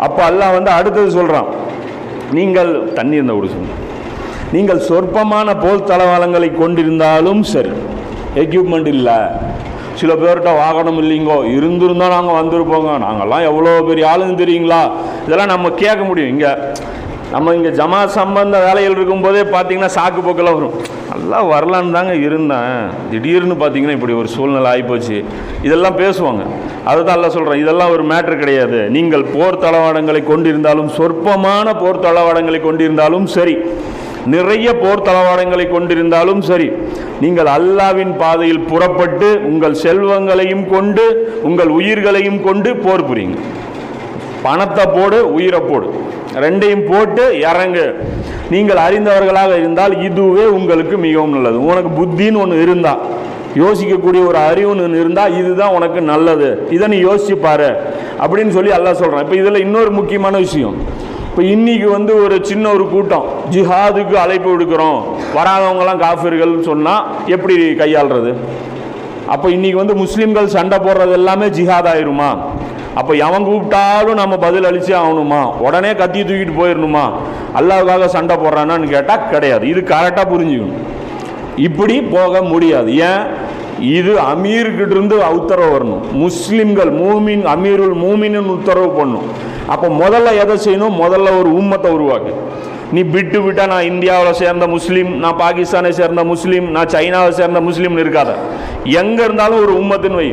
அப்போ அல்லாஹ் வந்து அடுத்தது சொல்கிறான், நீங்கள் தண்ணி இருந்த கொடுங்க, நீங்கள் சொற்பமான போர் தளவாளங்களை கொண்டிருந்தாலும் சரி, எக்யூப்மெண்ட் இல்லை, சில பேர்கிட்ட வாகனம் இல்லைங்கோ, இருந்திருந்தோம் நாங்கள் வந்திருப்போங்க, நாங்கள்லாம் எவ்வளோ பெரிய ஆளுன்னு தெரியுங்களா, இதெல்லாம் நம்ம கேட்க முடியும். நம்ம இங்கே ஜமாத் சம்பந்த வேலைகள் இருக்கும்போதே பார்த்தீங்கன்னா சாக்கு போக்கெல்லாம் வரும், நல்லா வரலான்னு தாங்க இருந்தேன், திடீர்னு பார்த்தீங்கன்னா இப்படி ஒரு சூழ்நிலை ஆகிப்போச்சு, இதெல்லாம் பேசுவாங்க. அதுதான் எல்லாம் சொல்கிறேன், இதெல்லாம் ஒரு மேட்ரு கிடையாது. நீங்கள் போர் தளவாடங்களை கொண்டிருந்தாலும், சொற்பமான போர் தளவாடங்களை கொண்டிருந்தாலும் சரி, நிறைய போர் தளவாடங்களை கொண்டிருந்தாலும் சரி, நீங்கள் அல்லாஹ்வின் பாதையில் புறப்பட்டு உங்கள் செல்வங்களையும் கொண்டு உங்கள் உயிர்களையும் கொண்டு போர் புரியுங்க. பணத்தை போடு, உயிரை போடு, ரெண்டையும் போட்டு இறங்கு. நீங்கள் அறிந்தவர்களாக இருந்தால் இதுவே உங்களுக்கு மிகவும் நல்லது. உனக்கு புத்தின்னு ஒன்று இருந்தா, யோசிக்கக்கூடிய ஒரு அறிவுன்னு இருந்தால் இதுதான் உனக்கு நல்லது, இதை நீ யோசிச்சு பாரு அப்படின்னு சொல்லி அல்லாஹ் சொல்கிறான். இப்போ இதில் இன்னொரு முக்கியமான விஷயம், இப்போ இன்னைக்கு வந்து ஒரு சின்ன ஒரு கூட்டம் ஜிஹாதுக்கு அழைப்பு விடுக்கிறோம், வராதவங்களாம் காஃபிர்கள் சொன்னால் எப்படி கையாளுறது? அப்போ இன்னைக்கு வந்து முஸ்லீம்கள் சண்டை போடுறது எல்லாமே ஜிஹாத் ஆயிருமா? அப்போ எவன் கூப்பிட்டாலும் நம்ம பதில் அளிச்சே ஆகணுமா? உடனே கத்தி தூக்கிட்டு போயிடணுமா? அல்லாஹ்வுக்காக சண்டை போடுறானான்னு கேட்டால் கிடையாது. இது கரெக்டாக புரிஞ்சுக்கணும். இப்படி போக முடியாது. ஏன்? இது அமீர்கிட்ட இருந்து உத்தரவு வரணும். முஸ்லிம்கள் மூமின் அமீருல் மூமின்னு உத்தரவு பண்ணணும். அப்போ முதல்ல எதை செய்யணும்? முதல்ல ஒரு உம்மத்தை உருவாக்கு. நீ விட்டு விட்டா நான் இந்தியாவில் சேர்ந்த முஸ்லீம், நான் பாகிஸ்தானை சேர்ந்த முஸ்லீம், நான் சைனாவை சேர்ந்த முஸ்லீம்னு இருக்காத. எங்கே இருந்தாலும் ஒரு உம்மத்துன்னு வை.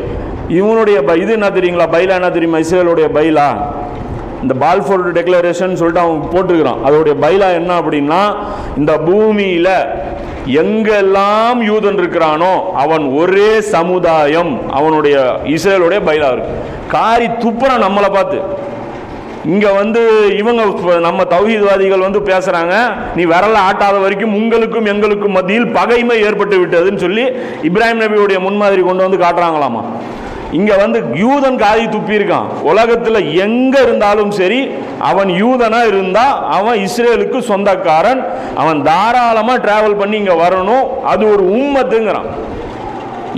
இவனுடைய இது என்ன தெரியுங்களா? பைலா என்ன தெரியுமா? இஸ்ரேலுடைய பைலா, இந்த பால்ஃபோர் டெக்ளரேஷன் சொல்லிட்டு அவன் போட்டிருக்கிறான். அதோடைய பைலா என்ன அப்படின்னா, இந்த பூமியில் எங்கெல்லாம் யூதன் இருக்கிறானோ அவன் ஒரே சமுதாயம், அவனுடைய இஸ்ரேலுடைய பைலா இருக்கு. காரி துப்புறான் நம்மளை பார்த்து. இங்கே வந்து இவங்க நம்ம தௌஹீத்வாதிகள் வந்து பேசுகிறாங்க, நீ விரல ஆட்டாத வரைக்கும் உங்களுக்கும் எங்களுக்கும் மத்தியில் பகைமை ஏற்பட்டு விட்டதுன்னு சொல்லி இப்ராஹிம் நபியுடைய முன்மாதிரி கொண்டு வந்து காட்டுறாங்களாமா. இங்கே வந்து யூதன் காதி துப்பி இருக்கான். உலகத்தில் எங்கே இருந்தாலும் சரி, அவன் யூதனாக இருந்தால் அவன் இஸ்ரேலுக்கு சொந்தக்காரன், அவன் தாராளமாக டிராவல் பண்ணி இங்கே வரணும். அது ஒரு உம்மத்துங்கிறான்.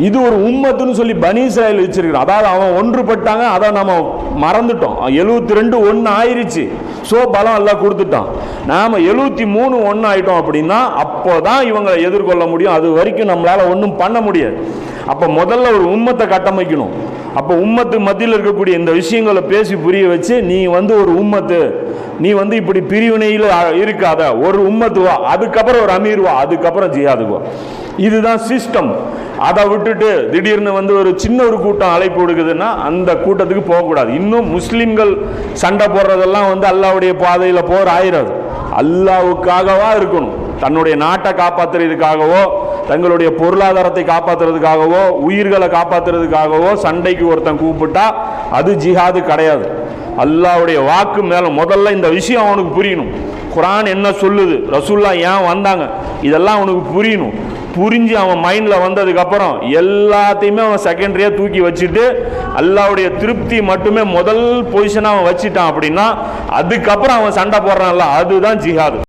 இது ஒரு உம்மத்துன்னு சொல்லி பனி இஸ்ராயேல் வச்சிருக்கிறான். அதாவது அவன் ஒன்றுபட்டாங்க, அதை நம்ம மறந்துட்டோம். 72-1 ஆயிருச்சு. பலம் எல்லாம் கொடுத்துட்டான். நாம 73-1 ஆயிட்டோம் அப்படின்னா அப்போதான் இவங்களை எதிர்கொள்ள முடியும். அது வரைக்கும் நம்மளால ஒன்றும் பண்ண முடியாது. அப்போ முதல்ல ஒரு உம்மத்தை கட்டமைக்கணும். அப்போ உம்மத்து மத்தியில் இருக்கக்கூடிய இந்த விஷயங்களை பேசி புரிய வச்சு, நீ வந்து ஒரு உம்மத்து, நீ வந்து இப்படி பிரிவினையில் இருக்காத, ஒரு உம்மத்து வா, அதுக்கப்புறம் ஒரு அமீர் வா, அதுக்கப்புறம் ஜிஹாதுக்கு வா. இதுதான் சிஸ்டம். அதை விட்டுட்டு திடீர்னு வந்து ஒரு சின்ன ஒரு கூட்டம் அழைப்பு கொடுக்குதுன்னா அந்த கூட்டத்துக்கு போகக்கூடாது. இன்னும் முஸ்லிம்கள் சண்டை போடுறதெல்லாம் வந்து அல்லாஹ்வுடைய பாதையில் போர் ஆயிராது. அல்லாஹ்வுக்காகவா இருக்கணும். தன்னுடைய நாட்டை காப்பாற்றுறதுக்காகவோ, தங்களுடைய பொருளாதாரத்தை காப்பாற்றுறதுக்காகவோ, உயிர்களை காப்பாற்றுறதுக்காகவோ சண்டைக்கு ஒருத்தன் கூப்பிட்டா அது ஜிஹாது கிடையாது. அல்லாஹ்வுடைய வாக்கு மேலே முதல்ல இந்த விஷயம் அவனுக்கு புரியணும். குர்ஆன் என்ன சொல்லுது, ரசூலுல்லாஹ் ஏன் வந்தாங்க, இதெல்லாம் அவனுக்கு புரியணும். புரிஞ்சு அவன் மைண்டில் வந்ததுக்கப்புறம் எல்லாத்தையுமே அவன் செகண்டரியாக தூக்கி வச்சுட்டு அல்லாஹ்வுடைய திருப்தி மட்டுமே முதல் பொசிஷனாக அவன் வச்சுட்டான் அப்படின்னா அதுக்கப்புறம் அவன் சண்டை போடுறான்ல, அதுதான் ஜிஹாது.